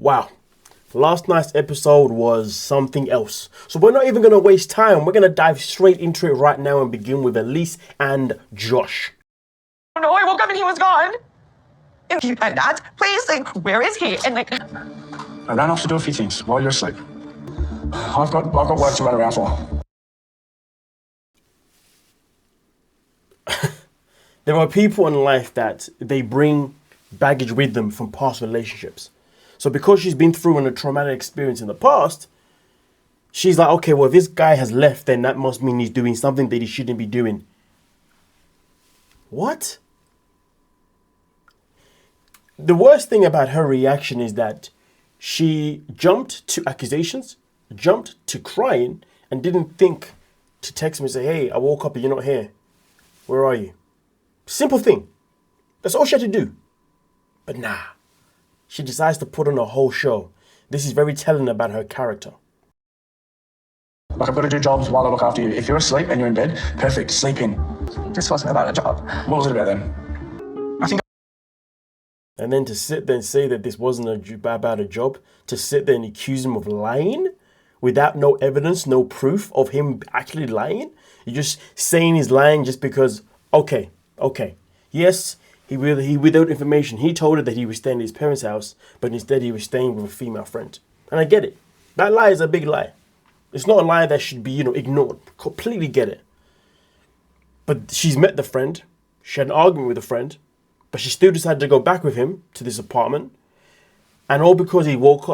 Wow. Last night's episode was something else. So we're not even going to waste time. We're going to dive straight into it right now and begin with Elise and Josh. No, I woke up and he was gone. And he said, Dad, please, like, where is he? And like, I ran off to do a few things while you're asleep. I've got work to run around for. There are people in life that they bring baggage with them from past relationships. So because she's been through a traumatic experience in the past, she's like, okay, well, if this guy has left, then that must mean he's doing something that he shouldn't be doing. What? The worst thing about her reaction is that she jumped to accusations, jumped to crying, and didn't think to text me and say, hey, I woke up and you're not here. Where are you? Simple thing. That's all she had to do. But nah, she decides to put on a whole show. This is very telling about her character. Like, I've got to do jobs while I look after you. If you're asleep and you're in bed, perfect, sleep in. this wasn't about a job. What was it about then? I think. And then to sit there and say that this wasn't about a job, to sit there and accuse him of lying without no evidence, no proof of him actually lying. You're just saying he's lying just because, okay. Yes, he withheld information. He told her that he was staying at his parents' house, but instead he was staying with a female friend. And I get it. That lie is a big lie. It's not a lie that should be, ignored. Completely get it. But she's met the friend. She had an argument with the friend, but she still decided to go back with him to this apartment. And all because she woke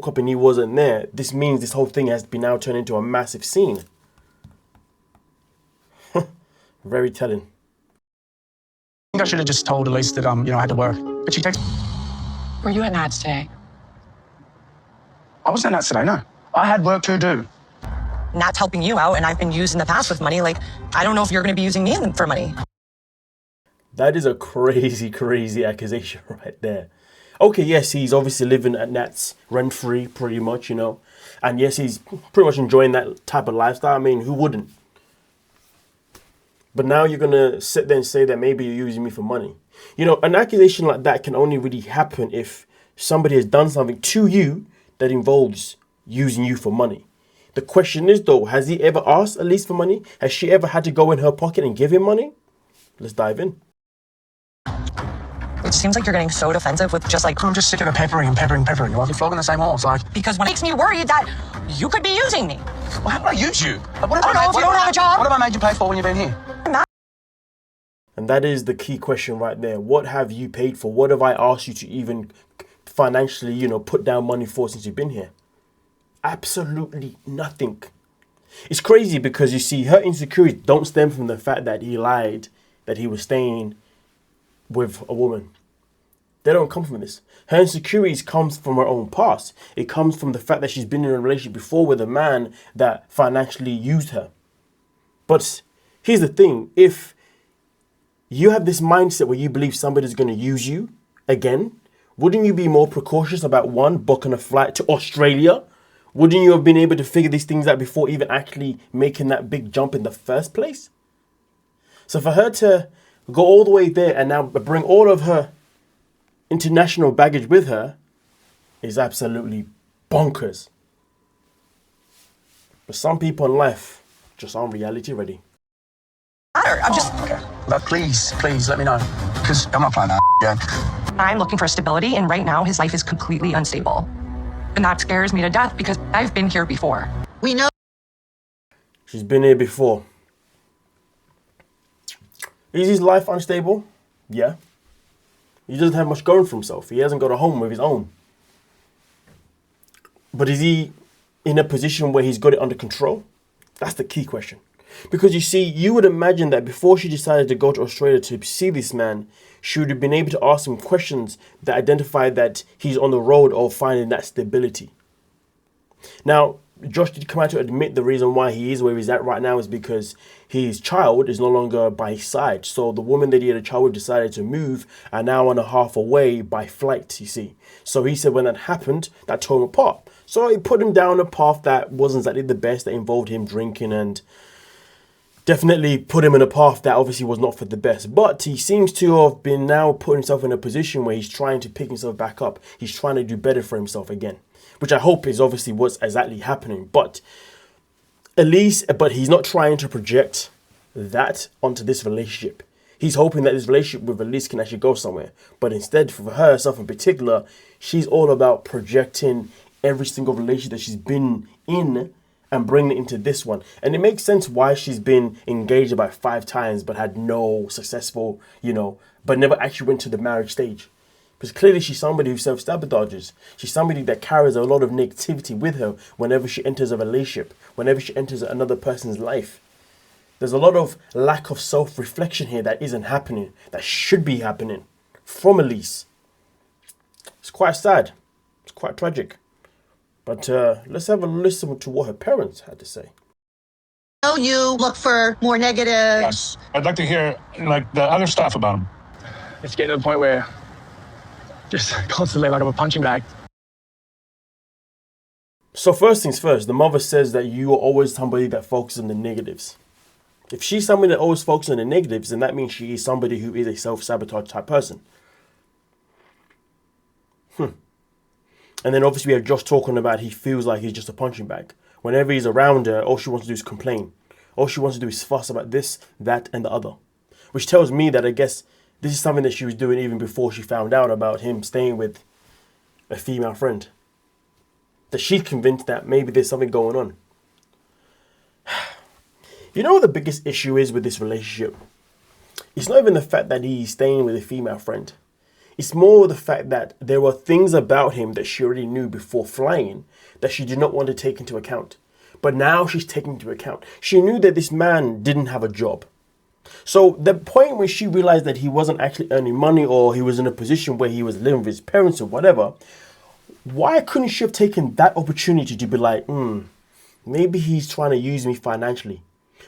up and he wasn't there. This means this whole thing has been now turned into a massive scene. Very telling. I think I should have just told Elise that I had to work. But she texted. Were you at Nat's today? I wasn't at Nat's today, no. I had work to do. Nat's helping you out, and I've been used in the past with money. Like, I don't know if you're going to be using me for money. That is a crazy accusation right there. Okay, yes, he's obviously living at Nat's rent-free, pretty much, And yes, he's pretty much enjoying that type of lifestyle. I mean, who wouldn't? But now you're going to sit there and say that maybe you're using me for money. An accusation like that can only really happen if somebody has done something to you that involves using you for money. The question is, though, has he ever asked Elise for money? Has she ever had to go in her pocket and give him money? Let's dive in. It seems like you're getting so defensive with just like... I'm just sick of the peppering. You're flogging the same horse, like... Because what makes me worried that you could be using me. Well, how would I use you? Like, I don't know, if you don't have a job. What have I made you pay for when you've been here? And that is the key question right there. What have you paid for? What have I asked you to even financially, put down money for since you've been here? Absolutely nothing. It's crazy because you see, her insecurities don't stem from the fact that he lied, that he was staying with a woman. They don't come from this. Her insecurities comes from her own past. It comes from the fact that she's been in a relationship before with a man that financially used her. But here's the thing. If you have this mindset where you believe somebody's going to use you again, wouldn't you be more precautious about, one, booking a flight to Australia? Wouldn't you have been able to figure these things out before even actually making that big jump in the first place? So for her to go all the way there and now bring all of her international baggage with her is absolutely bonkers. But some people in life just aren't reality ready. I'm just... Okay. But please, let me know. Because I'm not playing that again. I'm looking for stability, and right now his life is completely unstable. And that scares me to death because I've been here before. We know. She's been here before. Is his life unstable? Yeah. He doesn't have much going for himself. He hasn't got a home of his own. But is he in a position where he's got it under control? That's the key question. Because you see, you would imagine that before she decided to go to Australia to see this man, she would have been able to ask him questions that identified that he's on the road of finding that stability. Now, Josh did come out to admit the reason why he is where he's at right now is because his child is no longer by his side. So the woman that he had a child with decided to move an hour and a half away by flight, you see. So he said when that happened, that tore him apart. So it put him down a path that wasn't exactly the best, that involved him drinking and definitely put him in a path that obviously was not for the best. But he seems to have been now put himself in a position where he's trying to pick himself back up. He's trying to do better for himself again, which I hope is obviously what's exactly happening. But he's not trying to project that onto this relationship. He's hoping that this relationship with Elise can actually go somewhere. But instead, for herself in particular, she's all about projecting every single relationship that she's been in and bringing it into this one. And it makes sense why she's been engaged about 5 times but had no successful, but never actually went to the marriage stage. Because clearly she's somebody who self-sabotages. She's somebody that carries a lot of negativity with her whenever she enters a relationship, whenever she enters another person's life. There's a lot of lack of self-reflection here that isn't happening, that should be happening from Elise. It's quite sad. It's quite tragic. But let's have a listen to what her parents had to say. Oh, you look for more negative. Yes. I'd like to hear, the other stuff about him. It's getting to the point where just constantly like I'm a punching bag. So first things first, the mother says that you are always somebody that focuses on the negatives. If she's somebody that always focuses on the negatives, then that means she is somebody who is a self-sabotage type person. And then obviously we have Josh talking about he feels like he's just a punching bag. Whenever he's around her, all she wants to do is complain. All she wants to do is fuss about this, that, and the other. Which tells me that I guess this is something that she was doing even before she found out about him staying with a female friend. That she's convinced that maybe there's something going on. You know what the biggest issue is with this relationship? It's not even the fact that he's staying with a female friend. It's more the fact that there were things about him that she already knew before flying that she did not want to take into account. But now she's taking into account. She knew that this man didn't have a job. So the point when she realized that he wasn't actually earning money or he was in a position where he was living with his parents or whatever, why couldn't she have taken that opportunity to be like, maybe he's trying to use me financially?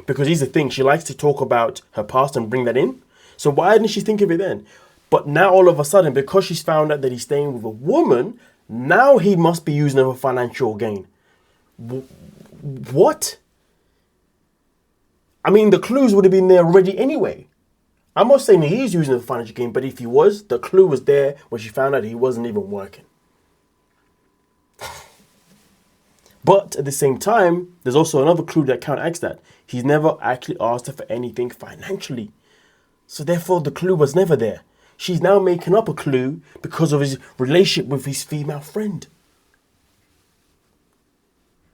Because here's the thing, she likes to talk about her past and bring that in. So why didn't she think of it then? But now all of a sudden, because she's found out that he's staying with a woman, now he must be using her for financial gain. What? I mean, the clues would have been there already anyway. I'm not saying he's using her for financial gain, but if he was, the clue was there when she found out he wasn't even working. But at the same time, there's also another clue that counteracts that. He's never actually asked her for anything financially. So therefore, the clue was never there. She's now making up a clue because of his relationship with his female friend.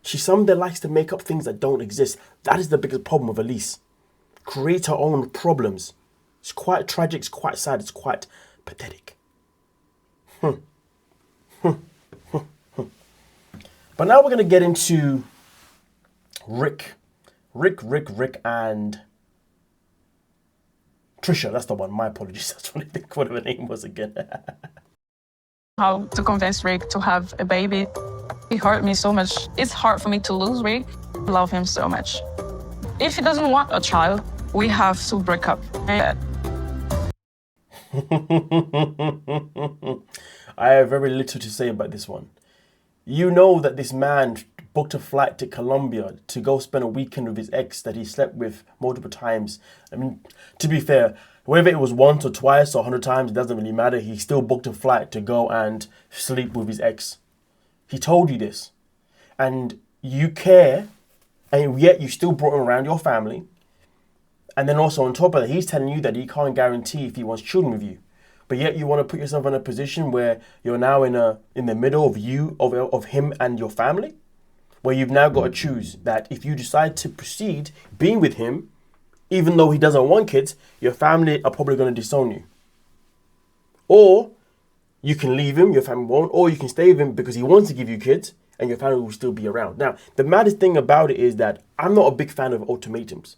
She's someone that likes to make up things that don't exist. That is the biggest problem with Elise. Create her own problems. It's quite tragic, it's quite sad, it's quite pathetic. But now we're going to get into Rick and Trisha. That's the one. My apologies. I was trying to think what her name was again. How to convince Rick to have a baby. He hurt me so much. It's hard for me to lose Rick. I love him so much. If he doesn't want a child, we have to break up. I have very little to say about this one. You know that this man booked a flight to Colombia to go spend a weekend with his ex that he slept with multiple times. I mean, to be fair, whether it was once or twice or 100 times, it doesn't really matter. He still booked a flight to go and sleep with his ex. He told you this. And you care, and yet you still brought him around your family. And then also on top of that, he's telling you that he can't guarantee if he wants children with you. But yet you want to put yourself in a position where you're now in the middle of him and your family, where you've now got to choose that if you decide to proceed being with him, even though he doesn't want kids, your family are probably going to disown you. Or you can leave him, your family won't, or you can stay with him because he wants to give you kids and your family will still be around. Now, the maddest thing about it is that I'm not a big fan of ultimatums.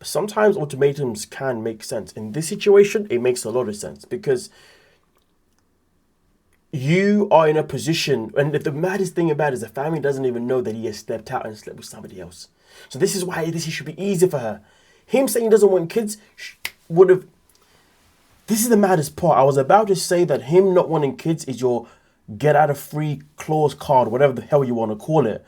Sometimes ultimatums can make sense. In this situation, it makes a lot of sense because you are in a position, and the maddest thing about it is the family doesn't even know that he has stepped out and slept with somebody else. So this is why this should be easy for her. Him saying he doesn't want kids would have... This is the maddest part. I was about to say that him not wanting kids is your get out of free clause card, whatever the hell you want to call it.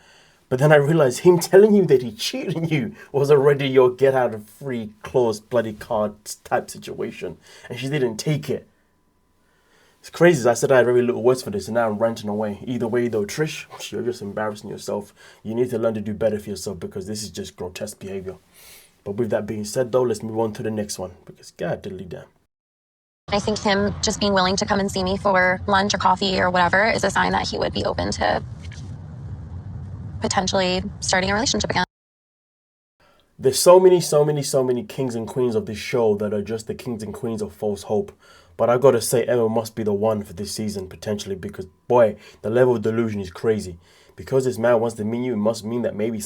But then I realized him telling you that he cheated on you was already your get out of free clause bloody card type situation. And she didn't take it. It's crazy. I said I had very little words for this and now I'm ranting away. Either way though, Trish, you're just embarrassing yourself. You need to learn to do better for yourself because this is just grotesque behavior. But with that being said though, let's move on to the next one because god diddly damn. I think him just being willing to come and see me for lunch or coffee or whatever is a sign that he would be open to potentially starting a relationship again. There's so many kings and queens of this show that are just the kings and queens of false hope. But I gotta say, Emma must be the one for this season, potentially, because, boy, the level of delusion is crazy. Because this man wants to meet you, it must mean that maybe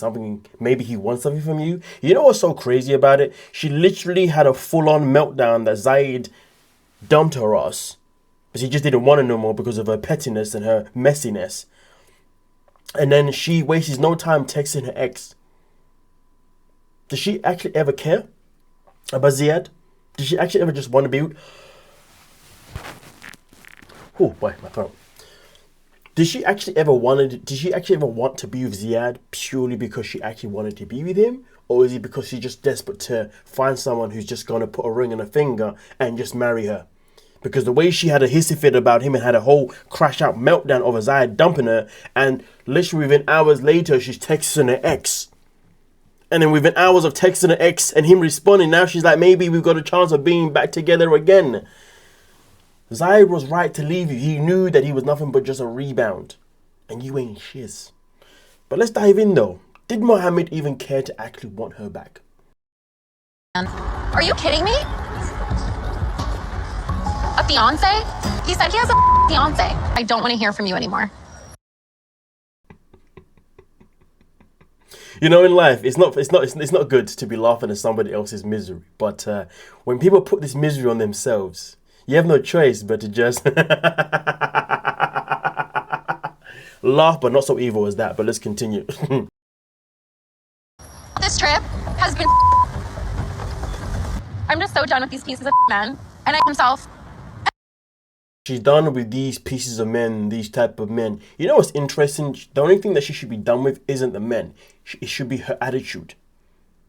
he wants something from you. You know what's so crazy about it? She literally had a full-on meltdown that Zaid dumped her ass. But she just didn't want it no more because of her pettiness and her messiness. And then she wastes no time texting her ex. Does she actually ever care about Ziad? Does she actually ever just want to be... Oh boy, my throat. Did she actually ever want to be with Ziad purely because she actually wanted to be with him? Or is it because she's just desperate to find someone who's just going to put a ring on her finger and just marry her? Because the way she had a hissy fit about him and had a whole crash out meltdown over Ziad dumping her, and literally within hours later she's texting her ex. And then within hours of texting her ex and him responding, now she's like, maybe we've got a chance of being back together again. Zaid was right to leave you. He knew that he was nothing but just a rebound. And you ain't shiz. But let's dive in though. Did Mohammed even care to actually want her back? Are you kidding me? A fiance? He said he has a fiance. I don't want to hear from you anymore. You know, in life, it's not good to be laughing at somebody else's misery. But when people put this misery on themselves, you have no choice but to just laugh, but not so evil as that. But let's continue. This trip has been... I'm just so done with these pieces of men. And I himself... She's done with these pieces of men, these type of men. You know what's interesting? The only thing that she should be done with isn't the men. It should be her attitude.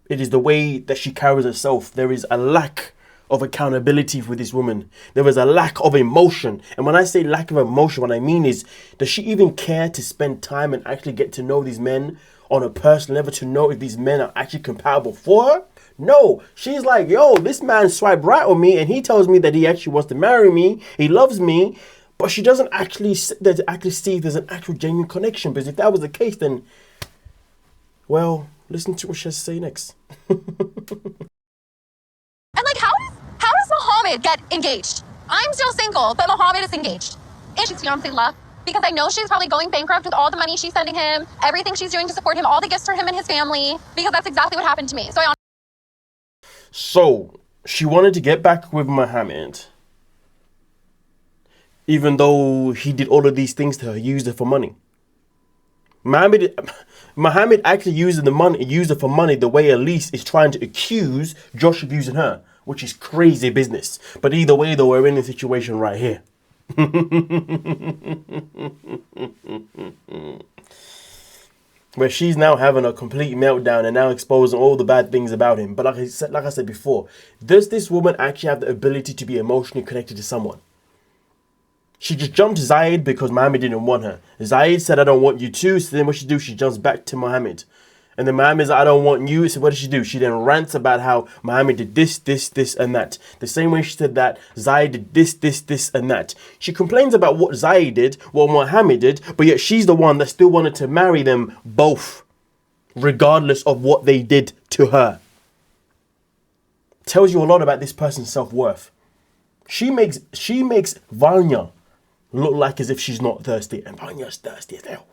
It is the way that she carries herself. There is a lack of accountability for this woman. There is a lack of emotion. And when I say lack of emotion, what I mean is, does she even care to spend time and actually get to know these men on a personal level to know if these men are actually compatible for her? No, she's like, yo, this man swiped right on me and he tells me that he actually wants to marry me. He loves me. But she doesn't actually see if there's an actual genuine connection. Because if that was the case, then, well, listen to what she has to say next. And like, how does Mohammed get engaged? I'm still single, but Mohammed is engaged. And she's fiance left because I know she's probably going bankrupt with all the money she's sending him, everything she's doing to support him, all the gifts for him and his family, because that's exactly what happened to me. So she wanted to get back with Mohammed, even though he did all of these things to her, used her for money. Mohammed actually used her for money the way Elise is trying to accuse Josh of using her, which is crazy business. But either way, though, we're in a situation right here. Where she's now having a complete meltdown and now exposing all the bad things about him. But like I said before, does this woman actually have the ability to be emotionally connected to someone? She just jumped Zaid because Mohammed didn't want her. Zaid said, I don't want you too. So then what she do? She jumps back to Mohammed. And then Mohammed said, I don't want you. So what does she do? She then rants about how Mohammed did this, and that. The same way she said that Zaid did this, and that. She complains about what Zaid did, what Mohammed did, but yet she's the one that still wanted to marry them both, regardless of what they did to her. Tells you a lot about this person's self-worth. She makes Vanya look like as if she's not thirsty, and Vanya's thirsty as hell.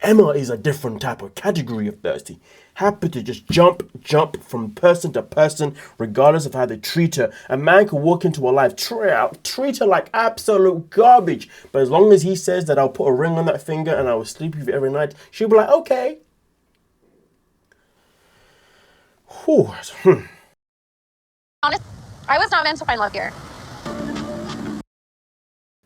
Emma is a different type of category of thirsty. Happy to just jump from person to person, regardless of how they treat her. A man can walk into her life, treat her like absolute garbage. But as long as he says that I'll put a ring on that finger and I will sleep with you every night, she'll be like, okay. Whew. Honest, I was not meant to find love here.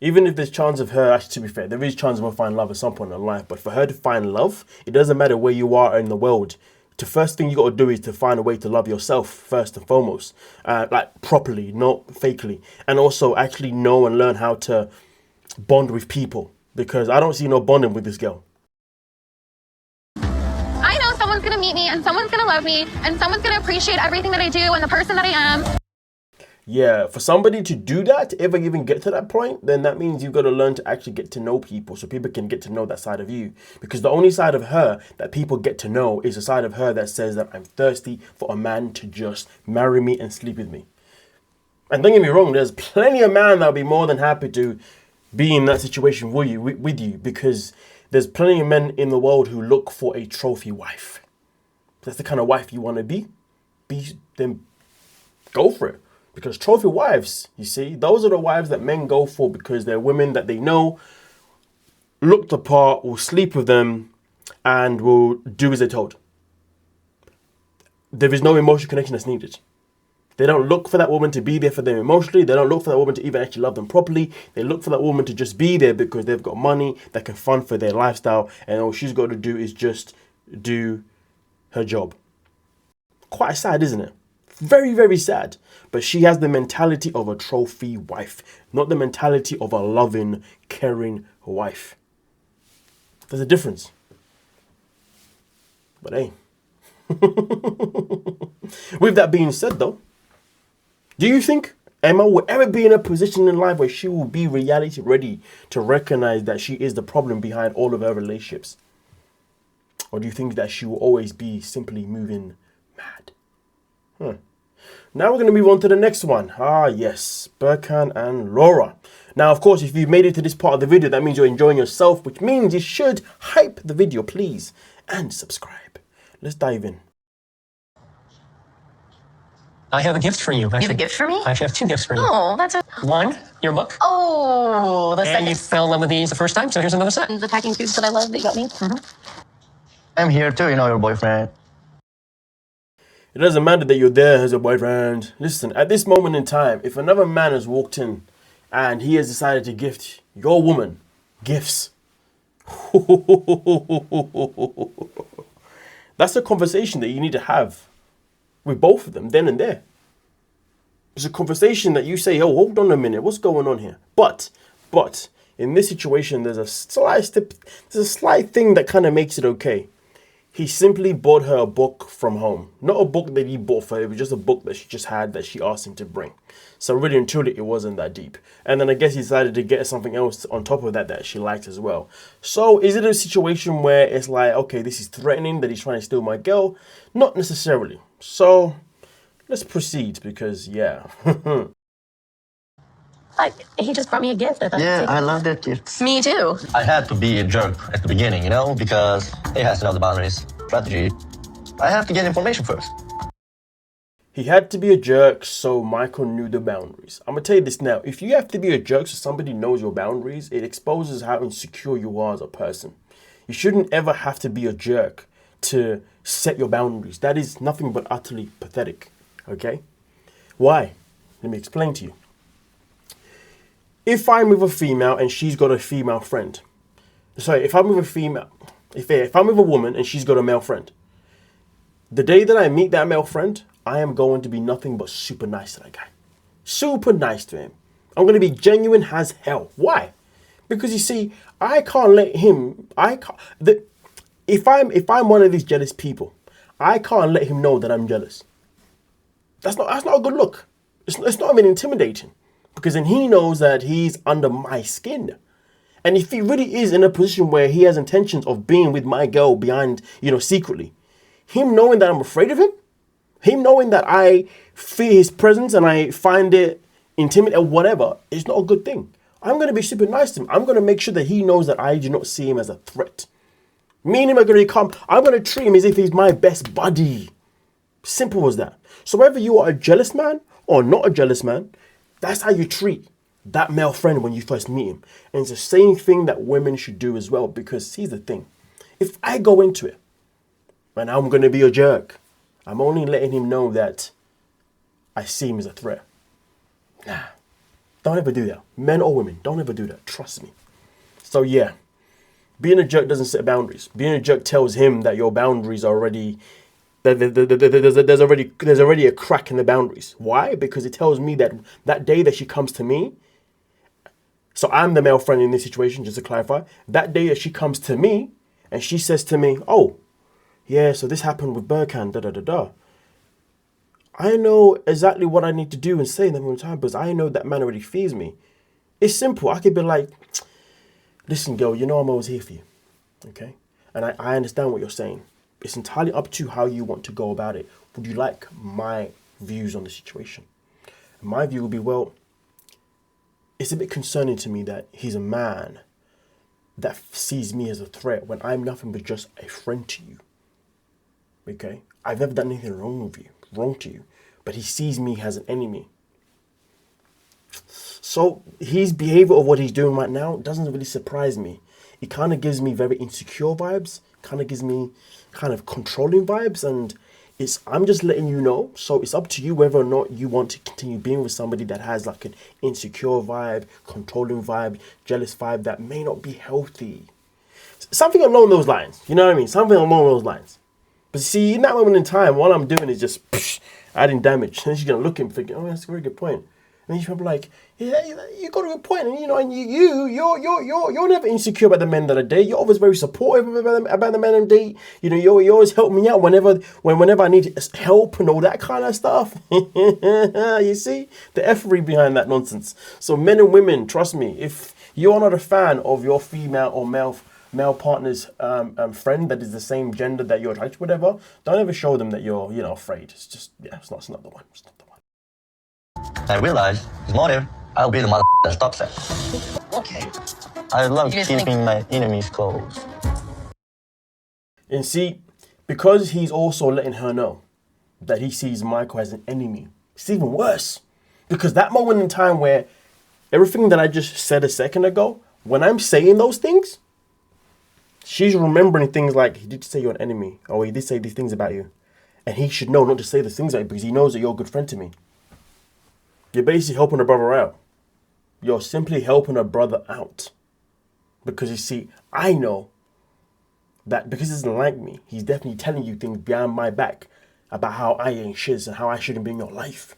Even if there's chance of her, actually to be fair, there is chance of her finding love at some point in life. But for her to find love, it doesn't matter where you are in the world. The first thing you got to do is to find a way to love yourself first and foremost, like properly, not fakely, and also actually know and learn how to bond with people, because I don't see no bonding with this girl. I know someone's gonna meet me and someone's gonna love me and someone's gonna appreciate everything that I do and the person that I am. Yeah, for somebody to do that, ever even get to that point, then that means you've got to learn to actually get to know people so people can get to know that side of you. Because the only side of her that people get to know is the side of her that says that I'm thirsty for a man to just marry me and sleep with me. And don't get me wrong, there's plenty of men that'll be more than happy to be in that situation with you, because there's plenty of men in the world who look for a trophy wife. If that's the kind of wife you want to be, then go for it. Because trophy wives, you see, those are the wives that men go for because they're women that they know, look the part, will sleep with them, and will do as they're told. There is no emotional connection that's needed. They don't look for that woman to be there for them emotionally. They don't look for that woman to even actually love them properly. They look for that woman to just be there because they've got money that can fund for their lifestyle, and all she's got to do is just do her job. Quite sad, isn't it? Very, very sad. But she has the mentality of a trophy wife, not the mentality of a loving, caring wife. There's a difference. But hey. With that being said though, do you think Emma will ever be in a position in life where she will be reality ready to recognize that she is the problem behind all of her relationships? Or do you think that she will always be simply moving mad? Now we're going to move on to the next one. Ah, yes, Birkan and Laura. Now, of course, if you've made it to this part of the video, that means you're enjoying yourself, which means you should hype the video, please, and subscribe. Let's dive in. I have a gift for you. You have a gift for me? I actually have two gifts for you. Oh, that's a... One, your book. Oh, the And you second... fell in love with these the first time, so here's another set. The packing cubes that I love that you got me. I'm here too, your boyfriend. It doesn't matter that you're there as a boyfriend. Listen, at this moment in time, if another man has walked in and he has decided to gift your woman gifts, that's a conversation that you need to have with both of them then and there. It's a conversation that you say, oh, hold on a minute, what's going on here? But in this situation, there's a slight thing that kind of makes it okay. He simply bought her a book from home. Not a book that he bought for her, it was just a book that she just had that she asked him to bring. So really and truly, it wasn't that deep. And then I guess he decided to get something else on top of that she liked as well. So is it a situation where it's like, okay, this is threatening that he's trying to steal my girl? Not necessarily. So let's proceed because, yeah. He just brought me a gift. I love that gift. Me too. I had to be a jerk at the beginning, because he has to know the boundaries. Strategy. I have to get information first. He had to be a jerk so Michael knew the boundaries. I'm going to tell you this now. If you have to be a jerk so somebody knows your boundaries, it exposes how insecure you are as a person. You shouldn't ever have to be a jerk to set your boundaries. That is nothing but utterly pathetic. Okay? Why? Let me explain to you. If I'm with a female and she's got a female friend, sorry, if I'm with a female, if I'm with a woman and she's got a male friend, the day that I meet that male friend, I am going to be nothing but super nice to that guy. Super nice to him. I'm going to be genuine as hell. Why? Because you see, I can't let him, if I'm one of these jealous people, I can't let him know that I'm jealous. That's not a good look. It's not even intimidating. Because then he knows that he's under my skin. And if he really is in a position where he has intentions of being with my girl behind, secretly, him knowing that I'm afraid of him knowing that I fear his presence and I find it intimate or whatever, is not a good thing. I'm going to be super nice to him. I'm going to make sure that he knows that I do not see him as a threat. Me and him are going to I'm going to treat him as if he's my best buddy. Simple as that. So whether you are a jealous man or not a jealous man, that's how you treat that male friend when you first meet him. And it's the same thing that women should do as well. Because here's the thing. If I go into it and I'm going to be a jerk, I'm only letting him know that I see him as a threat. Nah. Don't ever do that. Men or women, don't ever do that. Trust me. So yeah, being a jerk doesn't set boundaries. Being a jerk tells him that your boundaries are already, there's already a crack in the boundaries. Why? Because it tells me that that day that she comes to me, so I'm the male friend in this situation, just to clarify, that day that she comes to me and she says to me, oh, yeah, so this happened with Birkan, da-da-da-da. I know exactly what I need to do and say in that moment in time because I know that man already fears me. It's simple. I could be like, listen, girl, you know I'm always here for you, okay? And I understand what you're saying. It's entirely up to how you want to go about it. Would you like my views on the situation? And my view would be, well, it's a bit concerning to me that he's a man that sees me as a threat when I'm nothing but just a friend to you, okay? I've never done anything wrong to you, but he sees me as an enemy. So his behavior of what he's doing right now doesn't really surprise me. It kind of gives me very insecure vibes, kind of gives me kind of controlling vibes, and I'm just letting you know. So it's up to you whether or not you want to continue being with somebody that has like an insecure vibe, controlling vibe, jealous vibe that may not be healthy. Something along those lines, you know what I mean? Something along those lines. But see, in that moment in time, all I'm doing is just adding damage. And she's gonna look at him thinking, oh, that's a very good point. And he's probably like, yeah, you got a good point. And you know, and you're never insecure about the men that I date. You're always very supportive about the men I date. You know, you always help me out whenever I need help and all that kind of stuff. You see the effery behind that nonsense. So men and women, trust me, if you're not a fan of your female or male partner's friend that is the same gender that you're attracted to, whatever, don't ever show them that you're afraid. It's just, yeah, it's not the one. It's not the one. I realized his motive, I'll be the mother that stops it. Okay. I love keeping my enemies close. And see, because he's also letting her know that he sees Michael as an enemy, it's even worse. Because that moment in time where everything that I just said a second ago, when I'm saying those things, she's remembering things like, he did say you're an enemy, or he did say these things about you. And he should know not to say the things like because he knows that you're a good friend to me. You're basically helping a brother out. You're simply helping a brother out. Because you see, I know that because he doesn't like me, he's definitely telling you things behind my back about how I ain't shiz and how I shouldn't be in your life.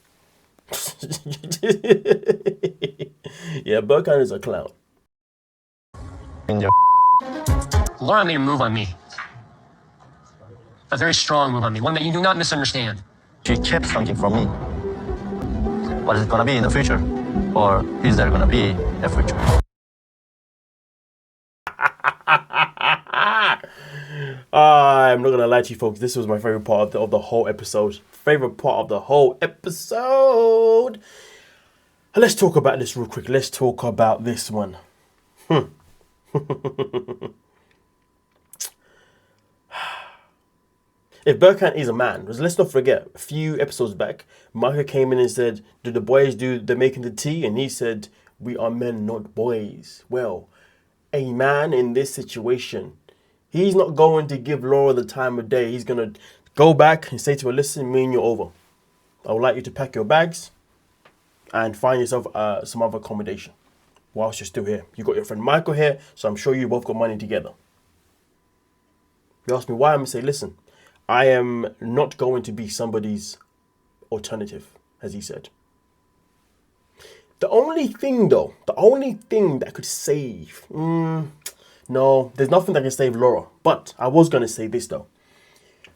Yeah, Birkan is a clown. Laura made a move on me. A very strong move on me, one that you do not misunderstand. She kept something from me. What is it gonna be in the future? Or is there gonna be a future? I'm not gonna lie to you folks, this was my favorite part of the whole episode. Favorite part of the whole episode. Let's talk about this real quick. Let's talk about this one. If Birkan is a man, because let's not forget, a few episodes back, Michael came in and said, do the boys do the making the tea? And he said, we are men, not boys. Well, a man in this situation, he's not going to give Laura the time of day. He's going to go back and say to her, listen, me and you're over. I would like you to pack your bags and find yourself some other accommodation whilst you're still here. You got your friend Michael here, so I'm sure you both got money together. You ask me why, I'm going to say, listen, I am not going to be somebody's alternative, as he said. The only thing that could save, no, there's nothing that can save Laura. But I was going to say this though.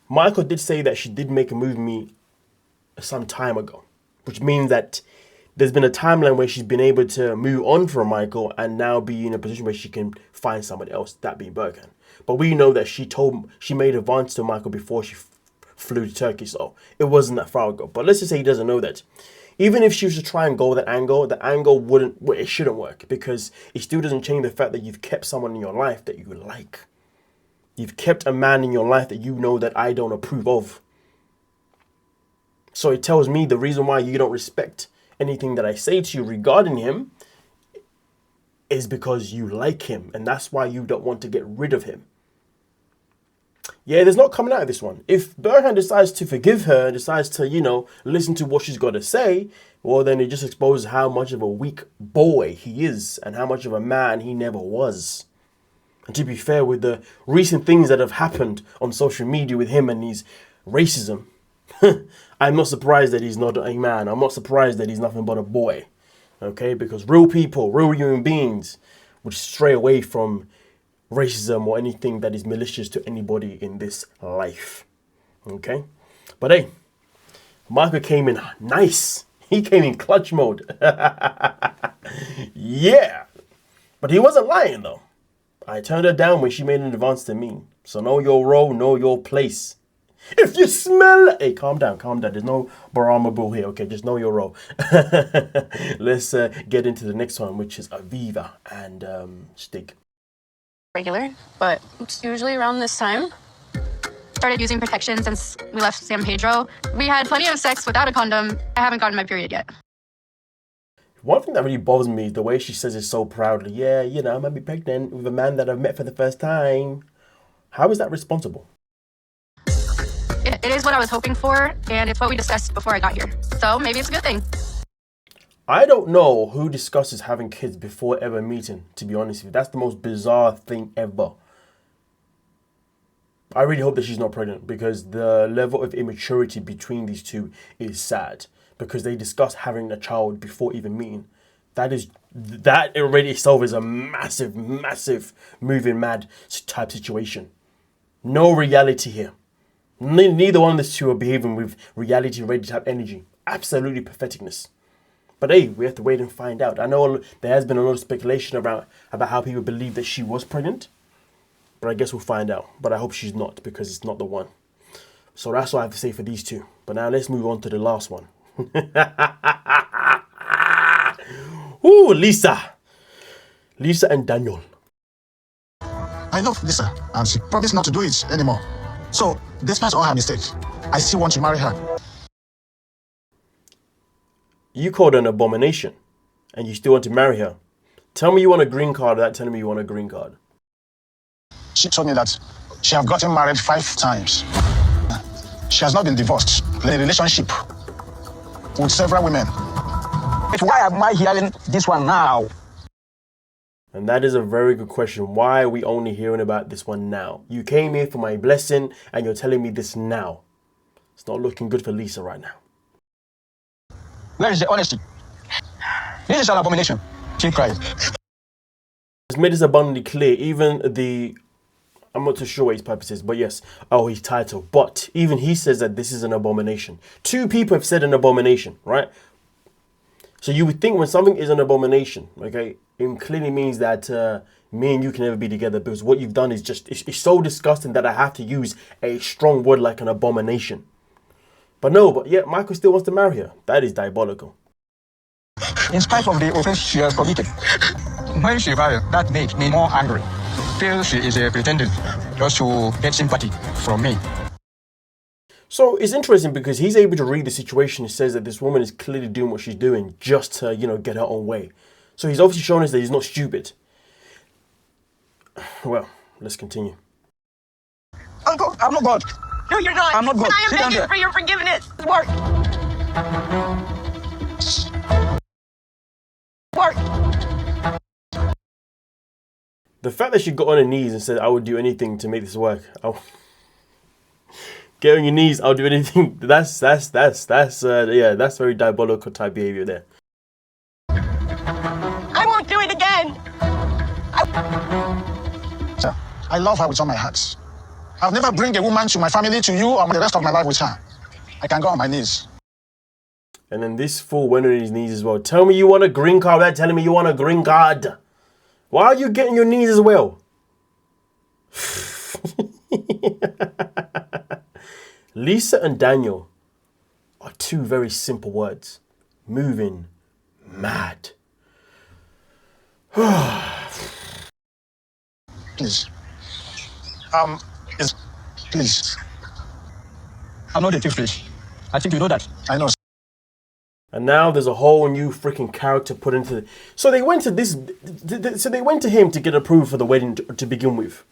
Michael did say that she did make a move with me some time ago, which means that there's been a timeline where she's been able to move on from Michael and now be in a position where she can find somebody else, that being Birkan. But we know that she made advance to Michael before she flew to Turkey, so it wasn't that far ago. But let's just say he doesn't know that. Even if she was to try and go that angle, the angle it shouldn't work, because it still doesn't change the fact that you've kept someone in your life that you like. You've kept a man in your life that you know that I don't approve of. So it tells me the reason why you don't respect anything that I say to you regarding him is because you like him, and that's why you don't want to get rid of him. Yeah, there's not coming out of this one. If Birkan decides to forgive her, decides to, you know, listen to what she's got to say, well, then it just exposes how much of a weak boy he is and how much of a man he never was. And to be fair, with the recent things that have happened on social media with him and his racism, I'm not surprised that he's not a man. I'm not surprised that he's nothing but a boy. Okay, because real people, real human beings would stray away from racism or anything that is malicious to anybody in this life. Okay, but hey, Michael came in nice. He came in clutch mode. Yeah, but he wasn't lying though. I turned her down when she made an advance to me. So know your role, know your place. If you smell... Hey, calm down, calm down. There's no Barama bull here, okay? Just know your role. Let's get into the next one, which is Aviva and Stig. Regular, but it's usually around this time. Started using protection since we left San Pedro. We had plenty of sex without a condom. I haven't gotten my period yet. One thing that really bothers me is the way she says it so proudly. Yeah, you know, I might be pregnant with a man that I've met for the first time. How is that responsible? It is what I was hoping for, and it's what we discussed before I got here. So maybe it's a good thing. I don't know who discusses having kids before ever meeting, to be honest with you. That's the most bizarre thing ever. I really hope that she's not pregnant because the level of immaturity between these two is sad. Because they discuss having a child before even meeting. That already itself is a massive, massive moving mad type situation. No reality here. Neither one of these two are behaving with reality ready type energy. Absolutely patheticness. But hey, we have to wait and find out. I know there has been a lot of speculation about how people believe that she was pregnant. But I guess we'll find out. But I hope she's not because it's not the one. So that's all I have to say for these two. But now let's move on to the last one. Ooh, Lisa and Daniel. I love Lisa, and she promised not to do it anymore. So, despite all her mistakes, I still want to marry her. You called her an abomination, and you still want to marry her. Tell me you want a green card without telling me you want a green card. She told me that she has gotten married 5 times. She has not been divorced, in a relationship with several women. But why am I hearing this one now? And that is a very good question. Why are we only hearing about this one now? You came here for my blessing and you're telling me this now. It's not looking good for Lisa right now. Where is the honesty? This is an abomination. She cried. It's made this abundantly clear. Even the... I'm not too sure what his purpose is, but yes. Oh, his title. But even he says that this is an abomination. 2 people have said an abomination, right? So you would think when something is an abomination, okay, it clearly means that me and you can never be together because what you've done is just, it's so disgusting that I have to use a strong word like an abomination. But no, but yeah, Michael still wants to marry her. That is diabolical. In spite of the offense she has committed, when she married, that made me more angry. Feel she is pretending just to get sympathy from me. So it's interesting because he's able to read the situation. He says that this woman is clearly doing what she's doing just to, you know, get her own way. So he's obviously showing us that he's not stupid. Well, let's continue. Uncle, I'm not God. No, you're not. I'm not God. And I am Sit down begging there. for your forgiveness. Work. Work. The fact that she got on her knees and said, I would do anything to make this work. Get on your knees, I'll do anything. That's very diabolical type behavior there. I won't do it again. Sir, I love her with all my heart. I'll never bring a woman to my family, to you, or the rest of my life with her. I can go on my knees. And then this fool went on his knees as well. Tell me you want a green card without telling me you want a green card. Why are you getting your knees as well? Lisa and Daniel are 2 very simple words. Moving mad. Please. Please. I'm not a thief, please. I think you know that. I know. And now there's a whole new freaking character put into it. So they went to this. So they went to him to get approved for the wedding to begin with.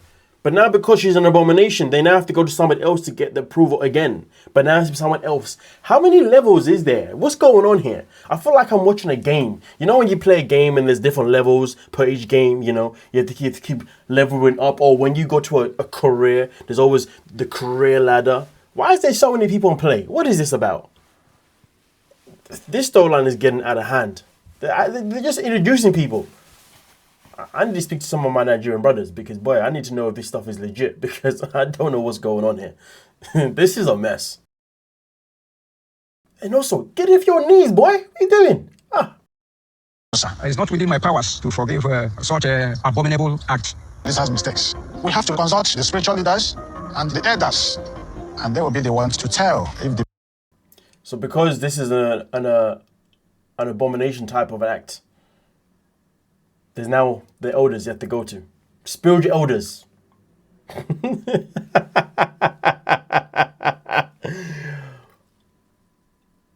But now because she's an abomination, they now have to go to someone else to get the approval again. But now it's someone else. How many levels is there? What's going on here? I feel like I'm watching a game. You know when you play a game and there's different levels per each game, you know? You have to keep leveling up. Or when you go to a career, there's always the career ladder. Why is there so many people in play? What is this about? This storyline is getting out of hand. They're just introducing people. I need to speak to some of my Nigerian brothers because, boy, I need to know if this stuff is legit because I don't know what's going on here. This is a mess. And also, get off your knees, boy. What are you doing? It's not within my powers to forgive such an abominable act. This has mistakes. We have to consult the spiritual leaders and the elders, and they will be the ones to tell if the... So because this is an abomination type of an act, there's now the elders you have to go to. Spiritual elders.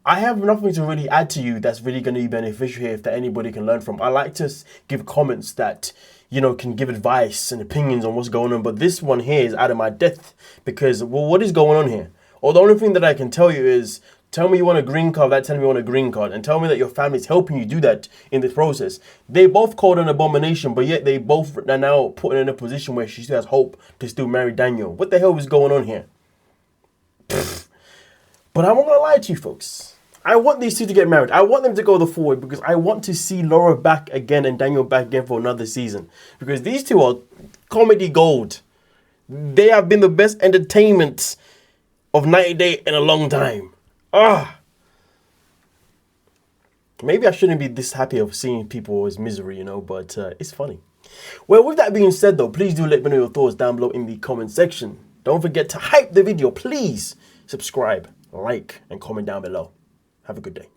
I have nothing to really add to you that's really going to be beneficial here that anybody can learn from. I like to give comments that, you know, can give advice and opinions on what's going on. But this one here is out of my depth because, well, what is going on here? Or the only thing that I can tell you is, tell me you want a green card without telling me you want a green card. And tell me that your family's helping you do that in this process. They both called an abomination, but yet they both are now put in a position where she still has hope to still marry Daniel. What the hell is going on here? But I'm not going to lie to you folks. I want these two to get married. I want them to go the forward because I want to see Laura back again and Daniel back again for another season. Because these two are comedy gold. They have been the best entertainment of 90 Day in a long time. Maybe I shouldn't be this happy of seeing people's misery, you know, but it's funny. Well, with that being said, though, please do let me know your thoughts down below in the comment section. Don't forget to hype the video. Please subscribe, like, and comment down below. Have a good day.